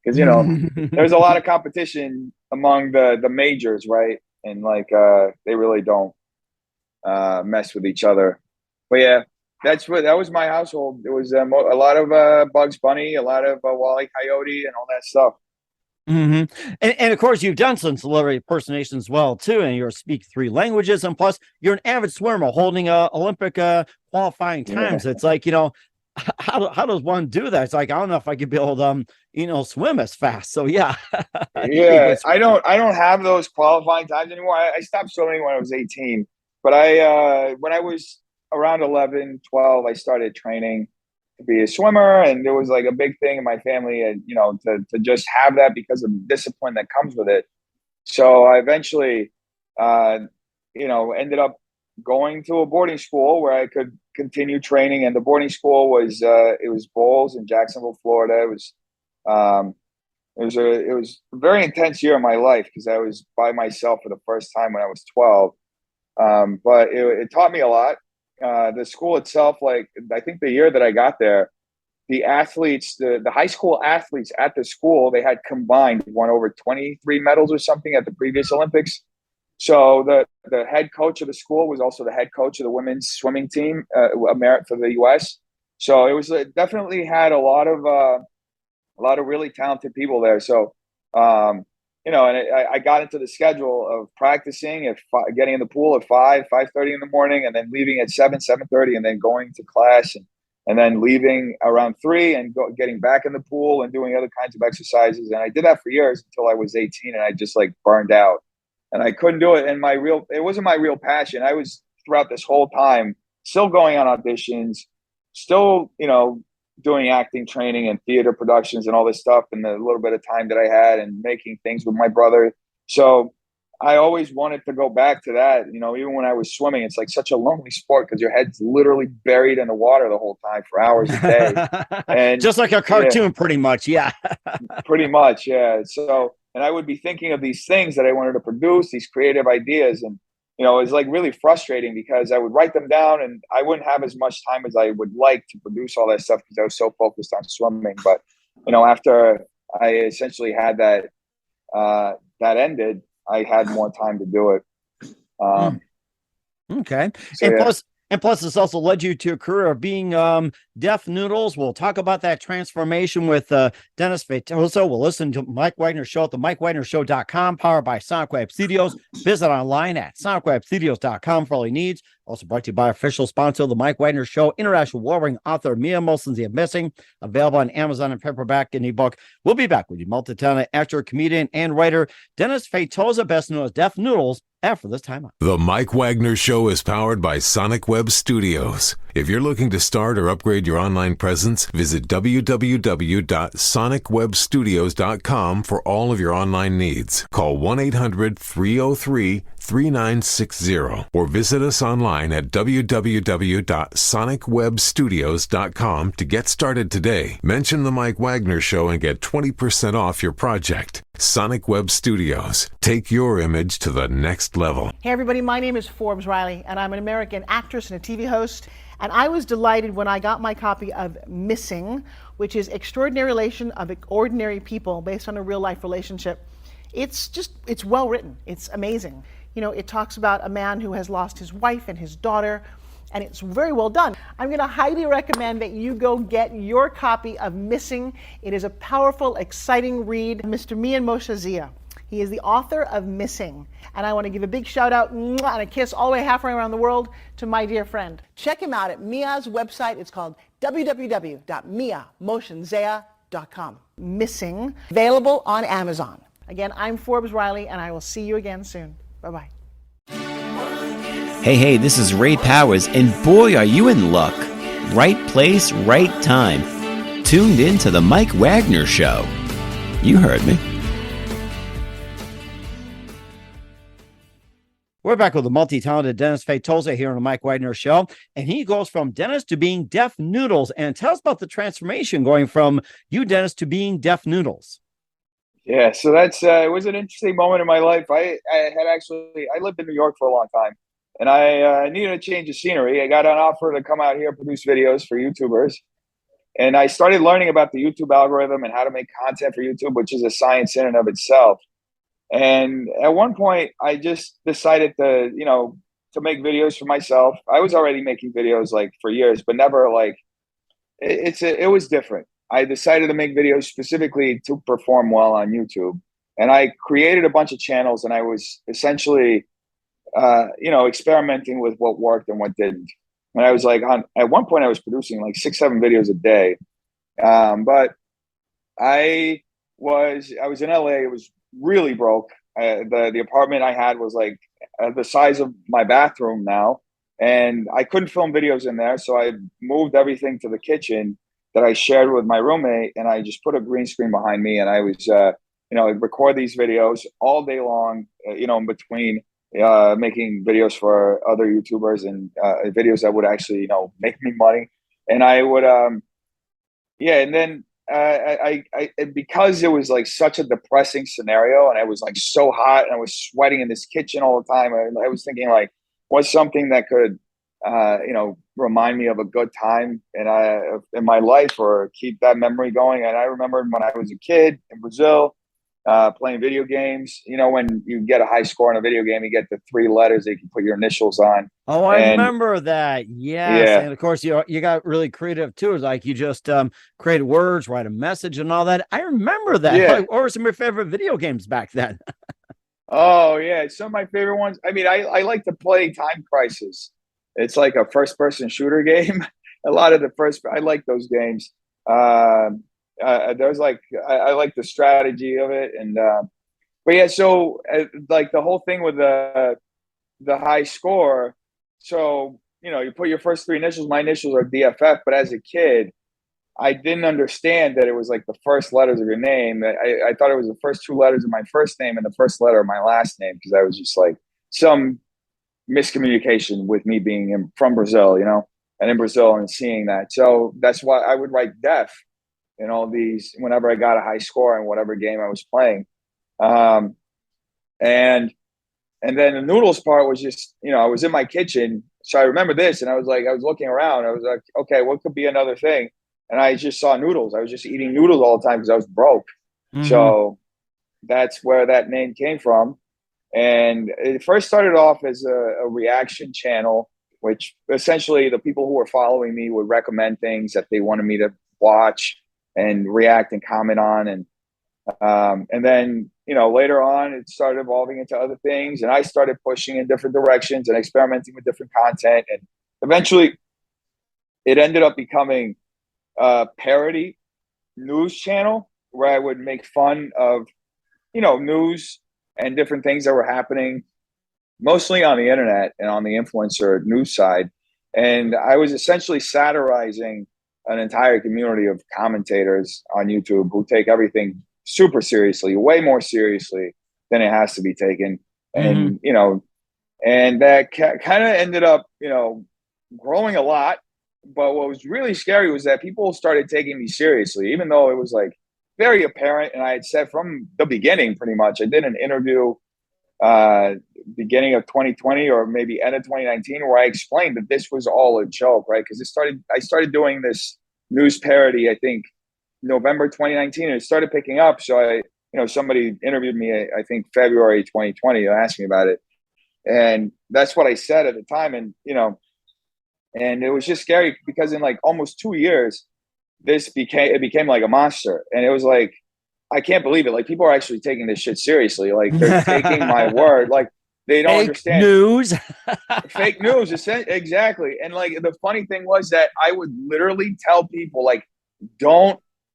because there's a lot of competition among the majors, right? And like they really don't mess with each other. But yeah, that was my household. It was a lot of Bugs Bunny, a lot of Wall E. Coyote, and all that stuff. Mm-hmm. And of course, you've done some celebrity impersonations as well too, and you speak 3 languages, and plus you're an avid swimmer, holding Olympic qualifying times. Yeah. It's like, how does one do that? It's like, I don't know if I could be able to swim as fast. So yeah. Yeah, I don't have those qualifying times anymore. I stopped swimming when I was 18. But when I was around 11, 12, I started training to be a swimmer. And there was like a big thing in my family, and, to just have that because of the discipline that comes with it. So I eventually, ended up going to a boarding school where I could continue training. And the boarding school was, it was Bowles in Jacksonville, Florida. It was a very intense year of my life because I was by myself for the first time when I was 12. But it taught me a lot. The school itself, like I think the year that I got there, the athletes, the high school athletes at the school, they had combined won over 23 medals or something at the previous Olympics. So the head coach of the school was also the head coach of the women's swimming team, for the U.S. So it was definitely had a lot of really talented people there. So and I got into the schedule of practicing getting in the pool at 5:30 in the morning, and then leaving at 7:30, and then going to class, and then leaving around 3 and getting back in the pool and doing other kinds of exercises. And I did that for years until I was 18, and I just like burned out, and I couldn't do it. And it wasn't my real passion. I was throughout this whole time still going on auditions, still, doing acting training and theater productions and all this stuff, and the little bit of time that I had, and making things with my brother. So I always wanted to go back to that. Even when I was swimming, it's like such a lonely sport because your head's literally buried in the water the whole time for hours a day. And just like a cartoon, pretty much. Yeah. Pretty much. Yeah. So, and I would be thinking of these things that I wanted to produce, these creative ideas. And, it was like really frustrating because I would write them down and I wouldn't have as much time as I would like to produce all that stuff because I was so focused on swimming. But, after I essentially had that ended, I had more time to do it. Okay. So, yeah. Plus, it's also led you to a career of being Def Noodles. We'll talk about that transformation with Dennis Feitosa. We'll listen to Mike Wagner Show at themikewagnershow.com, powered by Sonic Web Studios. Visit online at sonicwebstudios.com for all your needs. Also brought to you by official sponsor, The Mike Wagner Show, international warring author Mia Molson's The Missing, available on Amazon and paperback and ebook. We'll be back with you, multi-talented actor, comedian, and writer Dennis Feitosa, best known as Def Noodles, after this time. The Mike Wagner Show is powered by Sonic Web Studios. If you're looking to start or upgrade your online presence, visit www.sonicwebstudios.com for all of your online needs. Call 1-800-303-3960 or visit us online at www.sonicwebstudios.com to get started today. Mention The Mike Wagner Show and get 20% off your project. Sonic Web Studios. Take your image to the next level. Hey everybody, my name is Forbes Riley and I'm an American actress and a TV host. And I was delighted when I got my copy of Missing, which is Extraordinary Relation of Ordinary People based on a real life relationship. It's well written. It's amazing. You know, it talks about a man who has lost his wife and his daughter, and it's very well done. I'm going to highly recommend that you go get your copy of Missing. It is a powerful, exciting read. Mr. Mian Moshe Zia. He is the author of Missing. And I want to give a big shout out and a kiss all the way halfway around the world to my dear friend. Check him out at Mia's website. It's called www.miamoshenzea.com. Missing, available on Amazon. Again, I'm Forbes Riley, and I will see you again soon. Bye-bye. Hey, this is Ray Powers, and boy, are you in luck. Right place, right time. Tuned in to The Mike Wagner Show. You heard me. We're back with the multi-talented Dennis Feitosa here on the Mike Wagner Show, and he goes from Dennis to being Def Noodles. And tell us about the transformation going from you, Dennis, to being Def Noodles. Yeah, so that's it was an interesting moment in my life. I lived in New York for a long time, and I needed a change of scenery. I got an offer to come out here and produce videos for YouTubers, and I started learning about the YouTube algorithm and how to make content for YouTube, which is a science in and of itself. And at one point, I just decided to make videos for myself. I was already making videos like for years, but never like it was different. I decided to make videos specifically to perform well on YouTube, and I created a bunch of channels, and I was essentially, experimenting with what worked and what didn't. And I was like, at one point, I was producing like 6-7 videos a day, but I was in LA. It was really broke. The apartment I had was like the size of my bathroom now, and I couldn't film videos in there. So I moved everything to the kitchen that I shared with my roommate, and I just put a green screen behind me, and I was, I'd record these videos all day long, in between making videos for other YouTubers and videos that would actually, make me money. And I would, and then I because it was like such a depressing scenario, and I was like so hot, and I was sweating in this kitchen all the time. I was thinking like, what's something that could, remind me of a good time in my life, or keep that memory going. And I remembered when I was a kid in Brazil, playing video games. When you get a high score in a video game, you get the 3 letters that you can put your initials on. Oh, I remember that. Yes. Yeah. And of course, you got really creative too. It's like you just created words, write a message and all that. I remember that. Yeah. What were some of your favorite video games back then? Oh, yeah. Some of my favorite ones. I mean, I like to play Time Crisis. It's like a first-person shooter game. I like those games. There's like I like the strategy of it, and but yeah. So like the whole thing with the high score. So you put your first 3 initials. My initials are DFF, but as a kid, I didn't understand that it was like the first letters of your name. I thought it was the first 2 letters of my first name and the first letter of my last name, because I was just like some miscommunication with me being from Brazil, and in Brazil and seeing that. So that's why I would write Def in all these whenever I got a high score in whatever game I was playing. And then the noodles part was just, I was in my kitchen. So I remember this, and I was looking around. I was like, okay, what could be another thing? And I just saw noodles. I was just eating noodles all the time because I was broke. Mm-hmm. So that's where that name came from. And it first started off as a reaction channel, which essentially the people who were following me would recommend things that they wanted me to watch and react and comment on. And then, later on, it started evolving into other things. And I started pushing in different directions and experimenting with different content. And eventually, it ended up becoming a parody news channel where I would make fun of, news and different things that were happening, mostly on the internet and on the influencer news side. And I was essentially satirizing an entire community of commentators on YouTube who take everything super seriously, way more seriously than it has to be taken. And, and that kind of ended up, growing a lot. But what was really scary was that people started taking me seriously, even though it was like very apparent. And I had said from the beginning, pretty much, I did an interview beginning of 2020 or maybe end of 2019 where I explained that this was all a joke, right? Because I started doing this news parody, I think November 2019, and it started picking up. So somebody interviewed me, I think February 2020, asked me about it. And that's what I said at the time. And, and it was just scary because in like almost 2 years, it became like a monster. And it was like, I can't believe it. Like, people are actually taking this shit seriously. Like, they're taking my word. Like, they don't understand. Fake news. Exactly. And like, the funny thing was that I would literally tell people, like,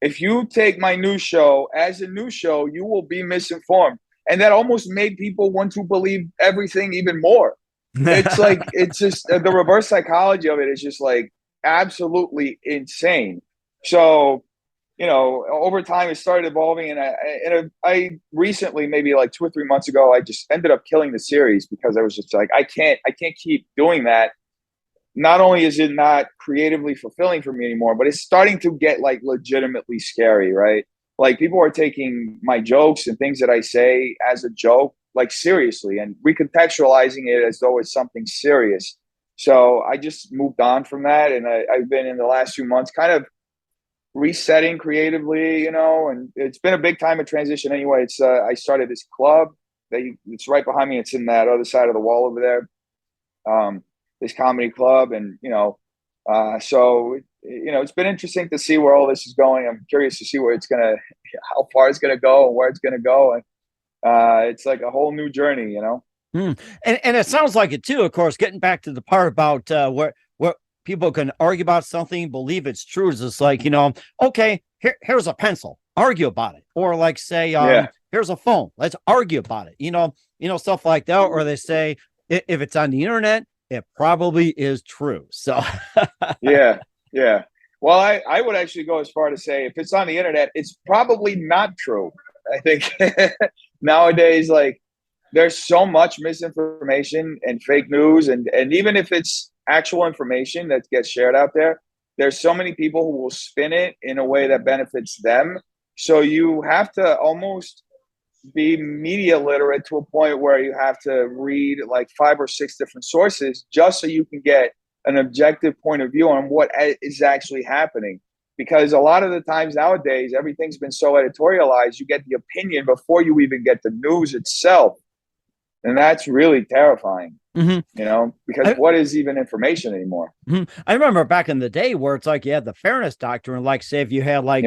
if you take my news show as a news show, you will be misinformed. And that almost made people want to believe everything even more. It's like, it's just the reverse psychology of it is just like absolutely insane. So, over time it started evolving, and I recently, maybe like 2 or 3 months ago, I just ended up killing the series because I was just like, I can't keep doing that. Not only is it not creatively fulfilling for me anymore, but it's starting to get like legitimately scary, right? Like, people are taking my jokes and things that I say as a joke, like, seriously, and recontextualizing it as though it's something serious. So I just moved on from that. And I've been in the last few months kind of resetting creatively, and it's been a big time of transition anyway. It's I started this club it's right behind me. It's in that other side of the wall over there. This comedy club, and so it's been interesting to see where all this is going. I'm curious to see how far it's gonna go and where it's gonna go, and it's like a whole new journey, And it sounds like it too. Of course, getting back to the part about where people can argue about something, believe it's true. It's just like, okay, here's a pencil, argue about it. Or like say, here's a phone, let's argue about it. Stuff like that. Or they say, if it's on the internet, it probably is true. So yeah. Well, I would actually go as far to say, if it's on the internet, it's probably not true. I think nowadays, like, there's so much misinformation and fake news, and even if it's actual information that gets shared out there, there's so many people who will spin it in a way that benefits them. So you have to almost be media literate to a point where you have to read like 5 or 6 different sources just so you can get an objective point of view on what is actually happening. Because a lot of the times nowadays, everything's been so editorialized, you get the opinion before you even get the news itself. And that's really terrifying, because what is even information anymore? I remember back in the day where it's like you had the fairness doctrine, like say if you had like,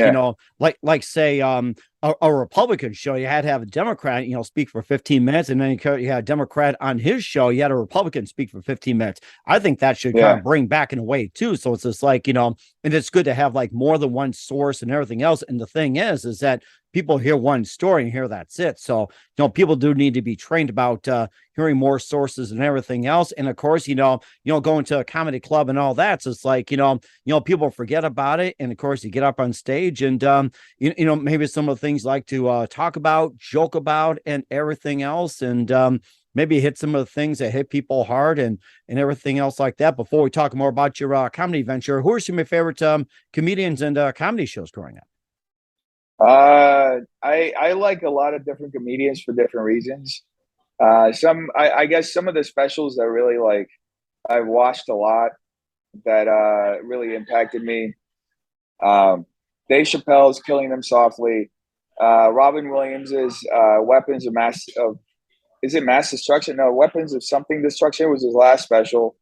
like say a Republican show, you had to have a Democrat, speak for 15 minutes. And then you had a Democrat on his show, you had a Republican speak for 15 minutes. I think that should kind of bring back in a way too. So it's just like, and it's good to have like more than one source and everything else. And the thing is that people hear one story and hear that's it. So, people do need to be trained about hearing more sources and everything else. And of course, going to a comedy club and all that. So it's like, people forget about it. And of course you get up on stage and, maybe some of the things like to talk about, joke about, and everything else. And maybe hit some of the things that hit people hard and everything else like that. Before we talk more about your comedy venture, who are some of your favorite comedians and comedy shows growing up? I like a lot of different comedians for different reasons. I guess some of the specials that really like I've watched a lot that really impacted me. Dave Chappelle's Killing Them Softly, Robin Williams's Weapons of Mass is it Mass Destruction? No, Weapons of Something Destruction was his last special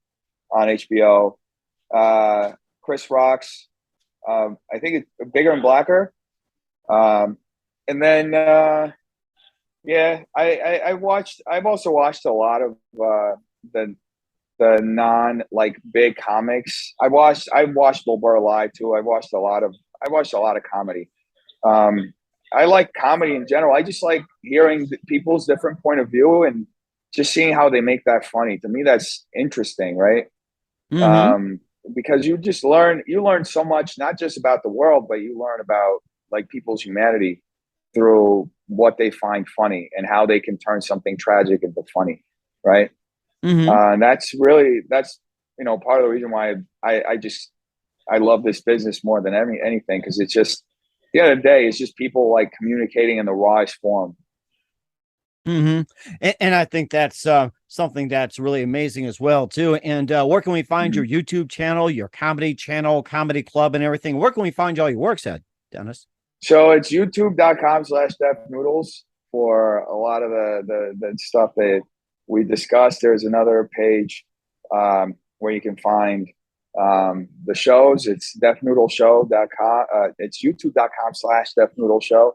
on HBO. Chris Rock's, I think it's Bigger and Blacker. And then, I've also watched a lot of the non like big comics. I watched Bill Burr live too. I watched a lot of comedy. I like comedy in general. I just like hearing people's different point of view and just seeing how they make that funny. To me, that's interesting, right? Mm-hmm. Because you learn so much, not just about the world, but you learn about like people's humanity through what they find funny and how they can turn something tragic into funny, right? Mm-hmm. And that's part of the reason why I love this business more than anything, because it's just, at the end of the day, it's just people like communicating in the rawest form. Mm-hmm. And I think that's something that's really amazing as well too. And where can we find your YouTube channel, your comedy channel, comedy club, and everything? Where can we find all your works at, Dennis? So it's youtube.com/defnoodles for a lot of the stuff that we discussed. There's another page where you can find the shows. It's defnoodleshow.com. It's youtube.com/defnoodleshow.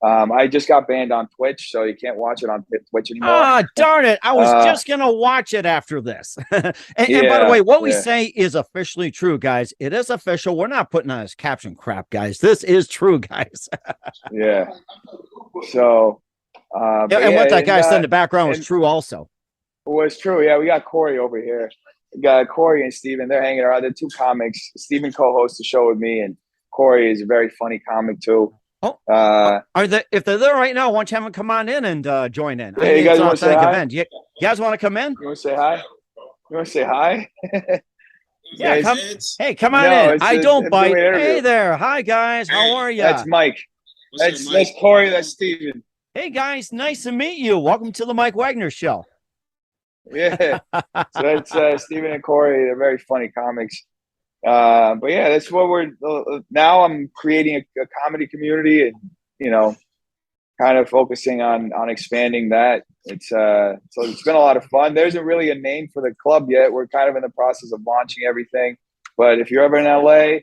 I just got banned on Twitch, so you can't watch it on Twitch anymore. Ah, darn it. I was just going to watch it after this. and by the way, what we say is officially true, guys. It is official. We're not putting on this caption crap, guys. This is true, guys. Yeah. So. And what that guy said in the background was true also. It was true. Yeah, we got Corey over here. We got Corey and Steven. They're hanging around. They're two comics. Steven co-hosts the show with me, and Corey is a very funny comic too. Oh, if they're there right now, why don't you have them come on in and join in? Yeah, you guys want to say hi? You guys want to come in? You want to say hi? You want to say hi? Yeah, come on in. I don't bite. Hey there. Hi, guys. How are you? That's Mike. That's Corey. That's Steven. Hey, guys. Nice to meet you. Welcome to the Mike Wagner Show. Yeah. So that's Steven and Corey. They're very funny comics. But yeah, that's what we're now. I'm creating a comedy community, and kind of focusing on expanding that. It's so it's been a lot of fun. There isn't really a name for the club yet. We're kind of in the process of launching everything. But if you're ever in LA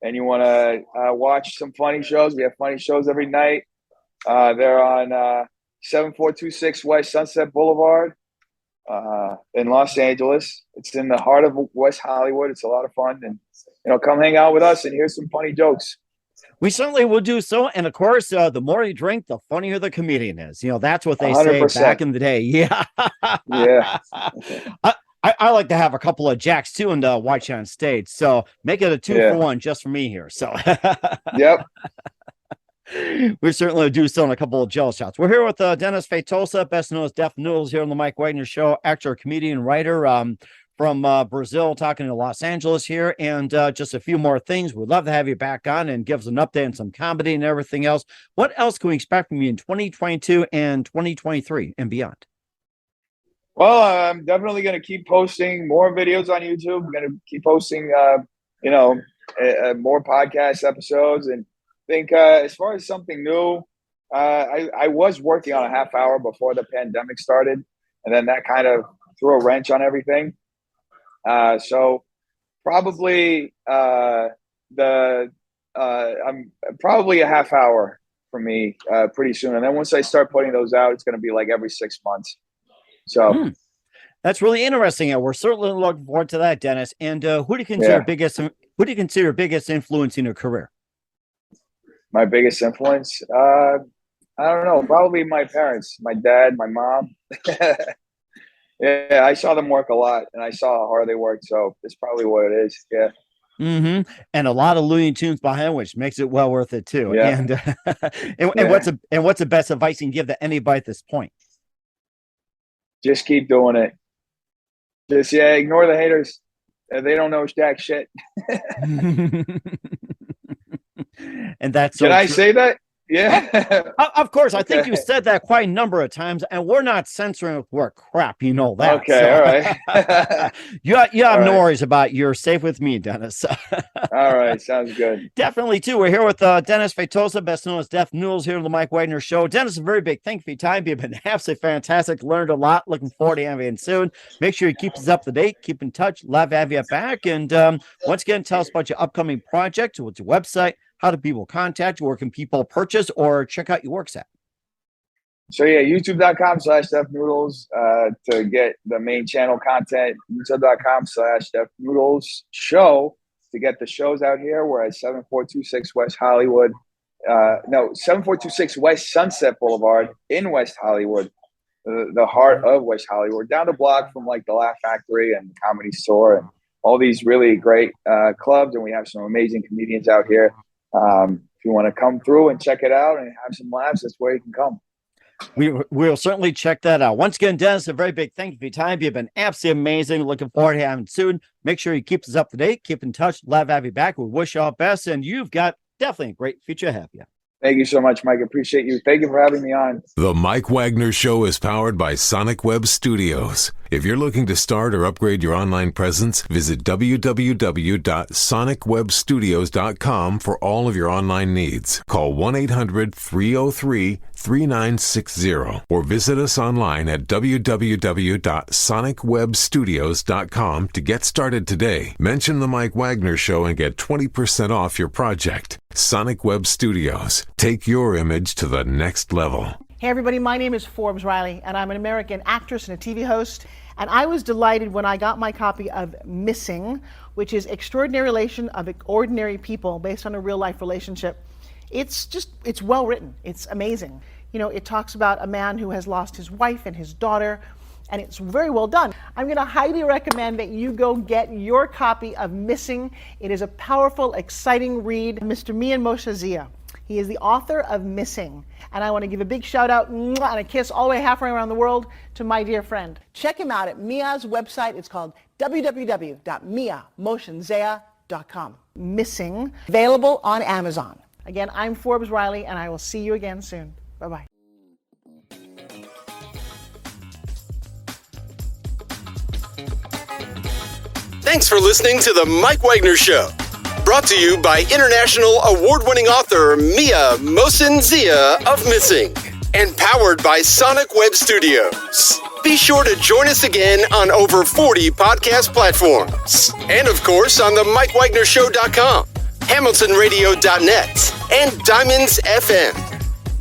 and you want to watch some funny shows, we have funny shows every night. They're on 7426 West Sunset Boulevard. In Los Angeles. It's in the heart of West Hollywood. It's a lot of fun, and come hang out with us and hear some funny jokes. We certainly will do so. And of course, the more you drink, the funnier the comedian is. That's what they 100%. say back in the day. Yeah. Yeah. I like to have a couple of jacks too and watch on stage. So make it a 2-for-1 just for me here. So Yep. We certainly do still in a couple of gel shots. We're here with Dennis Feitosa, best known as Def Noodles, here on the Mike Wagner Show, actor, comedian, writer from Brazil, talking to Los Angeles here, and just a few more things. We'd love to have you back on and give us an update on some comedy and everything else. What else can we expect from you in 2022 and 2023 and beyond? Well, I'm definitely going to keep posting more videos on YouTube. I'm going to keep posting, more podcast episodes, and think as far as something new, I was working on a half hour before the pandemic started, and then that kind of threw a wrench on everything. So probably I'm probably a half hour for me pretty soon, and then once I start putting those out, it's going to be like every 6 months. So that's really interesting, and we're certainly looking forward to that, Dennis. And who do you consider biggest influence in your career? My biggest influence? I don't know. Probably my parents, my dad, my mom. Yeah, I saw them work a lot, and I saw how hard they worked. So it's probably what it is. Yeah. Mm-hmm. And a lot of Looney Tunes behind, which makes it well worth it too. Yeah. And what's the best advice you can give to anybody at this point? Just keep doing it. Just ignore the haters. They don't know jack shit. And that's Can I say that? Yeah. Of course, I think Okay. you said that quite a number of times, and we're not censoring with word crap. You know that. Okay, all right. You have All no right. worries about it. You're safe with me, Dennis. All right, sounds good. Definitely, too. We're here with Dennis Feitosa, best known as Def Noodles, here on the Mike Wagner Show. Dennis, a very big thank you for your time. You've been absolutely fantastic. Learned a lot. Looking forward to having you soon. Make sure you keep us up to date. Keep in touch. Love to have you back. And once again, tell us about your upcoming project. What's your website? How do people contact you? Where can people purchase or check out your works at? So yeah, youtube.com/defnoodles to get the main channel content, youtube.com/defnoodles show to get the shows out here. We're at 7426 West Hollywood. 7426 West Sunset Boulevard in West Hollywood, the heart of West Hollywood, down the block from like the Laugh Factory and the Comedy Store and all these really great clubs. And we have some amazing comedians out here. If you want to come through and check it out and have some laughs, that's where you can come. We'll certainly check that out. Once again, Dennis, a very big thank you for your time. You've been absolutely amazing. Looking forward to having you soon. Make sure you keep us up to date. Keep in touch. Love to have you back. We wish you all best, and you've got definitely a great future ahead of you. Thank you so much, Mike. Appreciate you. Thank you for having me on. The Mike Wagner Show is powered by Sonic Web Studios. If you're looking to start or upgrade your online presence, visit www.sonicwebstudios.com for all of your online needs. Call 1-800-303-3960 or visit us online at www.sonicwebstudios.com to get started today. Mention The Mike Wagner Show and get 20% off your project. Sonic Web Studios. Take your image to the next level. Hey everybody, my name is Forbes Riley, and I'm an American actress and a TV host. And I was delighted when I got my copy of Missing, which is Extraordinary Relation of Ordinary People based on a real life relationship. It's well written. It's amazing. You know, it talks about a man who has lost his wife and his daughter, and it's very well done. I'm going to highly recommend that you go get your copy of Missing. It is a powerful, exciting read. Mr. Mian Moshe Zia. He is the author of Missing. And I want to give a big shout out and a kiss all the way halfway around the world to my dear friend. Check him out at Mia's website. It's called www.miamotionsea.com. Missing, available on Amazon. Again, I'm Forbes Riley, and I will see you again soon. Bye-bye. Thanks for listening to The Mike Wagner Show. Brought to you by international award-winning author Mia Mohsen Zia of Missing. And powered by Sonic Web Studios. Be sure to join us again on over 40 podcast platforms. And of course on the mikewagnershow.com, hamiltonradio.net, and Diamonds FM.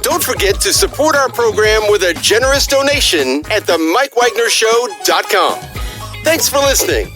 Don't forget to support our program with a generous donation at themikewagnershow.com. Thanks for listening.